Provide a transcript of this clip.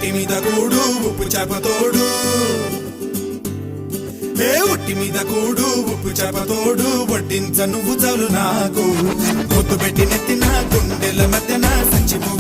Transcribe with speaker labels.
Speaker 1: ఉట్టి మీద కూడు ఉప్పు చేపతోడు ఉట్టి మీద కూడు ఉప్పు చేపతోడు వడ్డించ నువ్వు చాలు నాకు పొత్తు పెట్టి నెత్తిన గుండెల మధ్యన సంచిపో